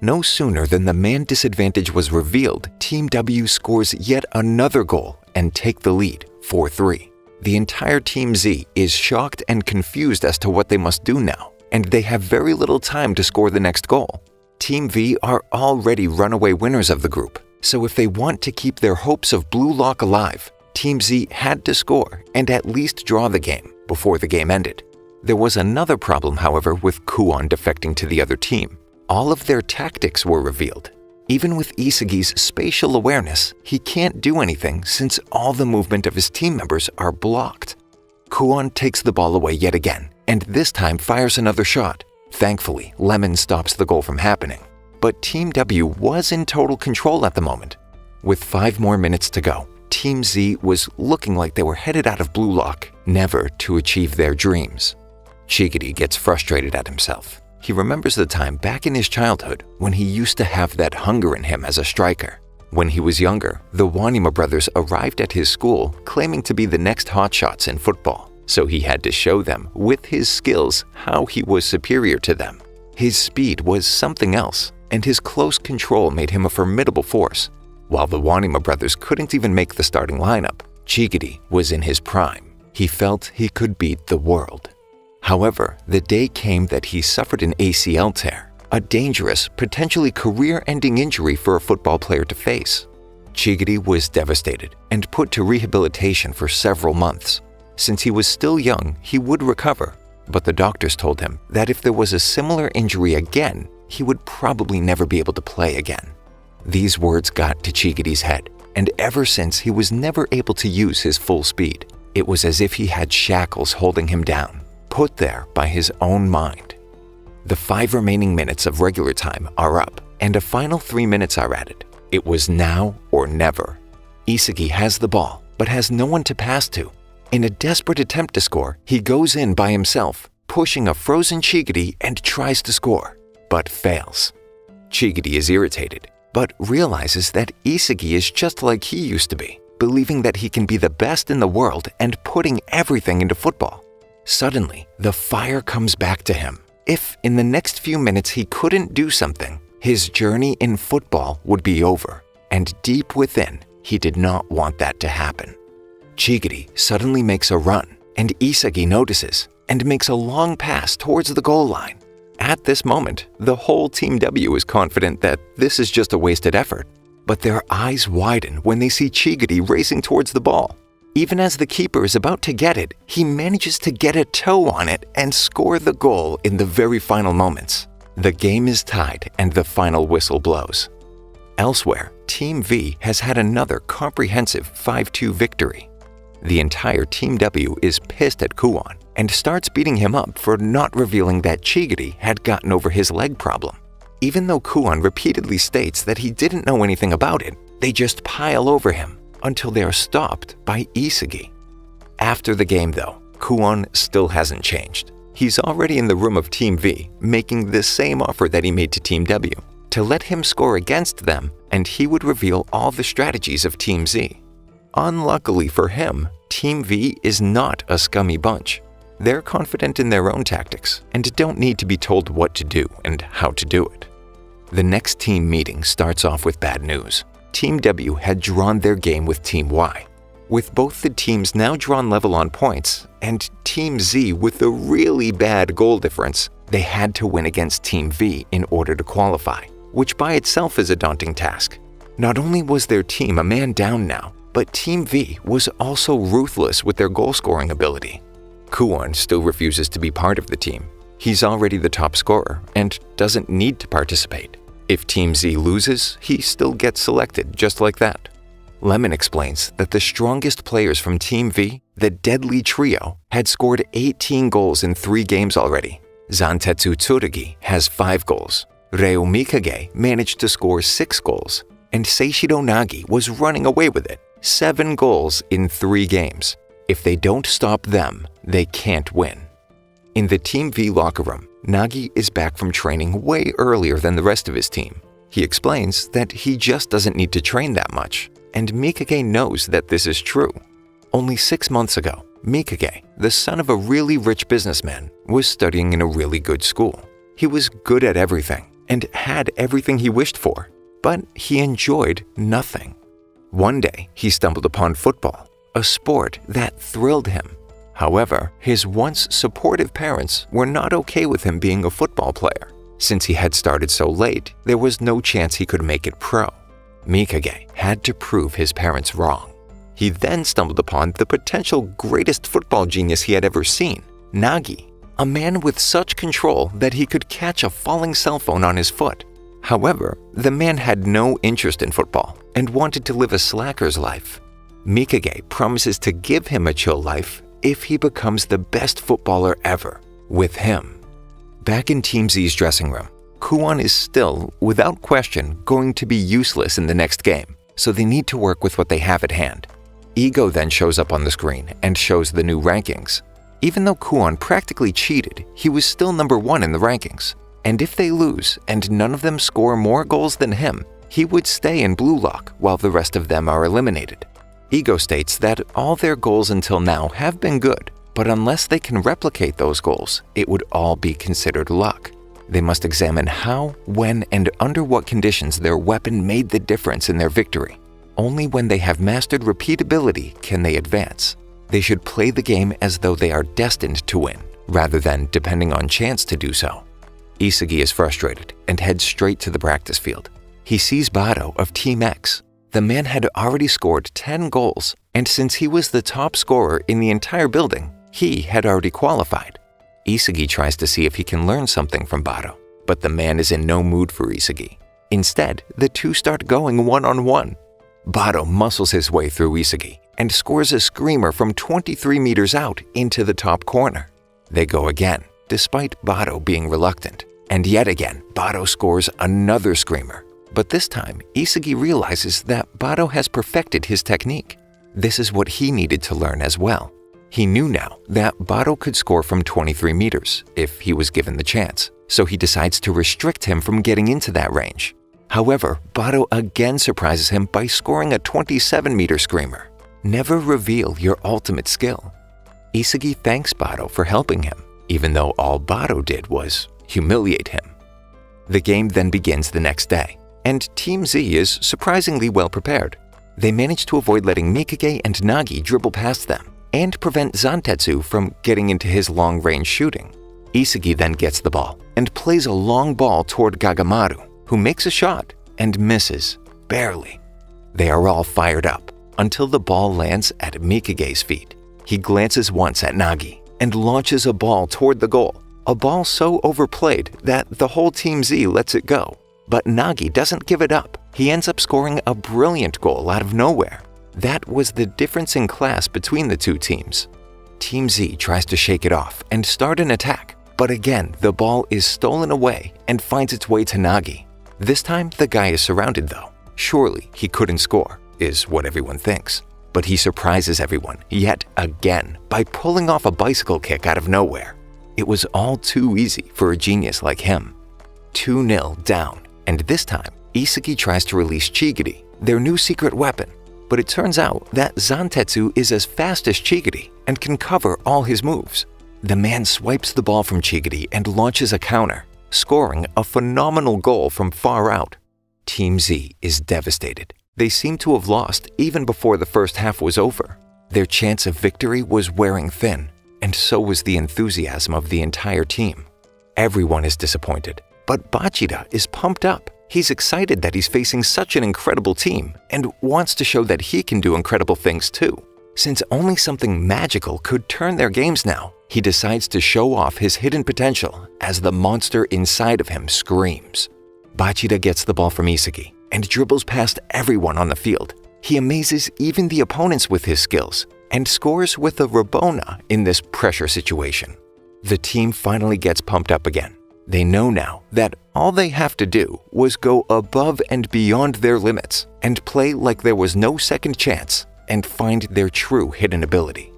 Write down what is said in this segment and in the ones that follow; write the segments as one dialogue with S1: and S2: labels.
S1: No sooner than the man disadvantage was revealed, Team W scores yet another goal and take the lead, 4-3. The entire Team Z is shocked and confused as to what they must do now, and they have very little time to score the next goal. Team V are already runaway winners of the group, so if they want to keep their hopes of Blue Lock alive, Team Z had to score and at least draw the game before the game ended. There was another problem, however, with Kuon defecting to the other team. All of their tactics were revealed. Even with Isagi's spatial awareness, he can't do anything since all the movement of his team members are blocked. Kuon takes the ball away yet again, and this time fires another shot. Thankfully, Lemon stops the goal from happening. But Team W was in total control at the moment. With 5 more minutes to go, Team Z was looking like they were headed out of Blue Lock, never to achieve their dreams. Chigiri gets frustrated at himself. He remembers the time back in his childhood when he used to have that hunger in him as a striker. When he was younger, the Wanima brothers arrived at his school claiming to be the next hotshots in football, so he had to show them, with his skills, how he was superior to them. His speed was something else, and his close control made him a formidable force. While the Wanima brothers couldn't even make the starting lineup, Chigiri was in his prime. He felt he could beat the world. However, the day came that he suffered an ACL tear, a dangerous, potentially career-ending injury for a football player to face. Chigiri was devastated and put to rehabilitation for several months. Since he was still young, he would recover, but the doctors told him that if there was a similar injury again, he would probably never be able to play again. These words got to Chigiri's head, and ever since he was never able to use his full speed. It was as if he had shackles holding him down, put there by his own mind. The 5 remaining minutes of regular time are up, and a final 3 minutes are added. It was now or never. Isagi has the ball, but has no one to pass to. In a desperate attempt to score, he goes in by himself, pushing a frozen Chigiri and tries to score, but fails. Chigiri is irritated, but realizes that Isagi is just like he used to be, believing that he can be the best in the world and putting everything into football. Suddenly, the fire comes back to him. If in the next few minutes he couldn't do something, his journey in football would be over, and deep within, he did not want that to happen. Chigiri suddenly makes a run, and Isagi notices and makes a long pass towards the goal line. At this moment, the whole Team W is confident that this is just a wasted effort, but their eyes widen when they see Chigiri racing towards the ball. Even as the keeper is about to get it, he manages to get a toe on it and score the goal in the very final moments. The game is tied and the final whistle blows. Elsewhere, Team V has had another comprehensive 5-2 victory. The entire Team W is pissed at Kuon and starts beating him up for not revealing that Chigiri had gotten over his leg problem. Even though Kuon repeatedly states that he didn't know anything about it, they just pile over him until they are stopped by Isagi. After the game though, Kuon still hasn't changed. He's already in the room of Team V, making the same offer that he made to Team W, to let him score against them and he would reveal all the strategies of Team Z. Unluckily for him, Team V is not a scummy bunch. They're confident in their own tactics and don't need to be told what to do and how to do it. The next team meeting starts off with bad news. Team W had drawn their game with Team Y. With both the teams now drawn level on points and Team Z with a really bad goal difference, they had to win against Team V in order to qualify, which by itself is a daunting task. Not only was their team a man down now, but Team V was also ruthless with their goal-scoring ability. Kuon still refuses to be part of the team. He's already the top scorer and doesn't need to participate. If Team Z loses, he still gets selected just like that. Lemon explains that the strongest players from Team V, the Deadly Trio, had scored 18 goals in 3 games already. Zantetsu Tsurugi has 5 goals. Reo Mikage managed to score 6 goals. And Seishiro Nagi was running away with it, 7 goals in 3 games. If they don't stop them, they can't win. In the Team V locker room, Nagi is back from training way earlier than the rest of his team. He explains that he just doesn't need to train that much, and Mikage knows that this is true. Only 6 months ago, Mikage, the son of a really rich businessman, was studying in a really good school. He was good at everything, and had everything he wished for, but he enjoyed nothing. One day, he stumbled upon football, a sport that thrilled him. However, his once supportive parents were not okay with him being a football player. Since he had started so late, there was no chance he could make it pro. Mikage had to prove his parents wrong. He then stumbled upon the potential greatest football genius he had ever seen, Nagi, a man with such control that he could catch a falling cell phone on his foot. However, the man had no interest in football and wanted to live a slacker's life. Mikage promises to give him a chill life if he becomes the best footballer ever with him. Back in Team Z's dressing room, Kuon is still, without question, going to be useless in the next game, so they need to work with what they have at hand. Ego then shows up on the screen and shows the new rankings. Even though Kuon practically cheated, he was still number 1 in the rankings. And if they lose and none of them score more goals than him, he would stay in blue lock while the rest of them are eliminated. Ego states that all their goals until now have been good, but unless they can replicate those goals, it would all be considered luck. They must examine how, when, and under what conditions their weapon made the difference in their victory. Only when they have mastered repeatability can they advance. They should play the game as though they are destined to win, rather than depending on chance to do so. Isagi is frustrated and heads straight to the practice field. He sees Bado of Team X. The man had already scored 10 goals, and since he was the top scorer in the entire building, he had already qualified. Isagi tries to see if he can learn something from Bado, but the man is in no mood for Isagi. Instead, the two start going one-on-one. Bado muscles his way through Isagi and scores a screamer from 23 meters out into the top corner. They go again, despite Bado being reluctant. And yet again, Bado scores another screamer. But this time, Isagi realizes that Bado has perfected his technique. This is what he needed to learn as well. He knew now that Bado could score from 23 meters if he was given the chance, so he decides to restrict him from getting into that range. However, Bado again surprises him by scoring a 27-meter screamer. Never reveal your ultimate skill. Isagi thanks Bado for helping him, even though all Bado did was humiliate him. The game then begins the next day, and Team Z is surprisingly well prepared. They manage to avoid letting Mikage and Nagi dribble past them and prevent Zantetsu from getting into his long-range shooting. Isagi then gets the ball and plays a long ball toward Gagamaru, who makes a shot and misses, barely. They are all fired up until the ball lands at Mikage's feet. He glances once at Nagi and launches a ball toward the goal, a ball so overplayed that the whole Team Z lets it go. But Nagi doesn't give it up. He ends up scoring a brilliant goal out of nowhere. That was the difference in class between the two teams. Team Z tries to shake it off and start an attack, but again, the ball is stolen away and finds its way to Nagi. This time, the guy is surrounded though. Surely he couldn't score, is what everyone thinks. But he surprises everyone yet again by pulling off a bicycle kick out of nowhere. It was all too easy for a genius like him. 2-0 down, and this time, Isagi tries to release Chigiri, their new secret weapon. But it turns out that Zantetsu is as fast as Chigiri and can cover all his moves. The man swipes the ball from Chigiri and launches a counter, scoring a phenomenal goal from far out. Team Z is devastated. They seem to have lost even before the first half was over. Their chance of victory was wearing thin, and so was the enthusiasm of the entire team. Everyone is disappointed, but Bachida is pumped up. He's excited that he's facing such an incredible team and wants to show that he can do incredible things too. Since only something magical could turn their games now, he decides to show off his hidden potential as the monster inside of him screams. Bachida gets the ball from Isagi and dribbles past everyone on the field. He amazes even the opponents with his skills and scores with a Rabona in this pressure situation. The team finally gets pumped up again. They know now that all they have to do was go above and beyond their limits and play like there was no second chance and find their true hidden ability.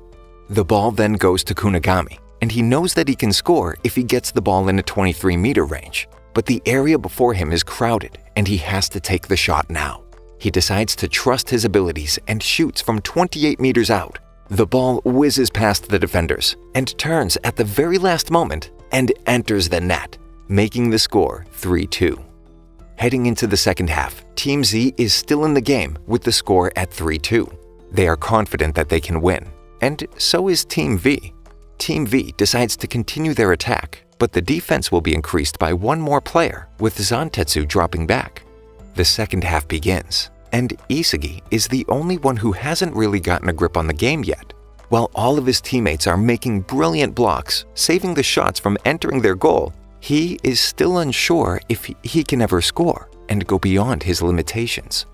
S1: The ball then goes to Kunigami, and he knows that he can score if he gets the ball in a 23-meter range. But the area before him is crowded, and he has to take the shot now. He decides to trust his abilities and shoots from 28 meters out. The ball whizzes past the defenders and turns at the very last moment and enters the net. making the score 3-2. Heading into the second half, Team Z is still in the game with the score at 3-2. They are confident that they can win, and so is Team V. Team V decides to continue their attack, but the defense will be increased by one more player, with Zantetsu dropping back. The second half begins, and Isugi is the only one who hasn't really gotten a grip on the game yet. While all of his teammates are making brilliant blocks, saving the shots from entering their goal, he is still unsure if he can ever score and go beyond his limitations.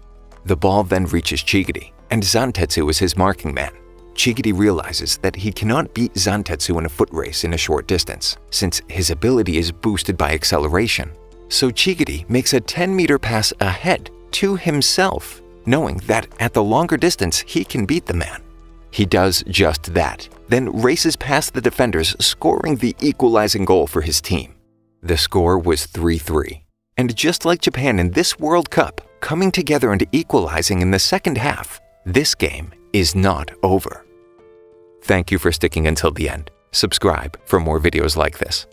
S1: The ball then reaches Chigiri, and Zantetsu is his marking man. Chigiri realizes that he cannot beat Zantetsu in a foot race in a short distance, since his ability is boosted by acceleration. So Chigiri makes a 10-meter pass ahead to himself, knowing that at the longer distance he can beat the man. He does just that, then races past the defenders, scoring the equalizing goal for his team. The score was 3-3. And just like Japan in this World Cup, coming together and equalizing in the second half, this game is not over. Thank you for sticking until the end. Subscribe for more videos like this.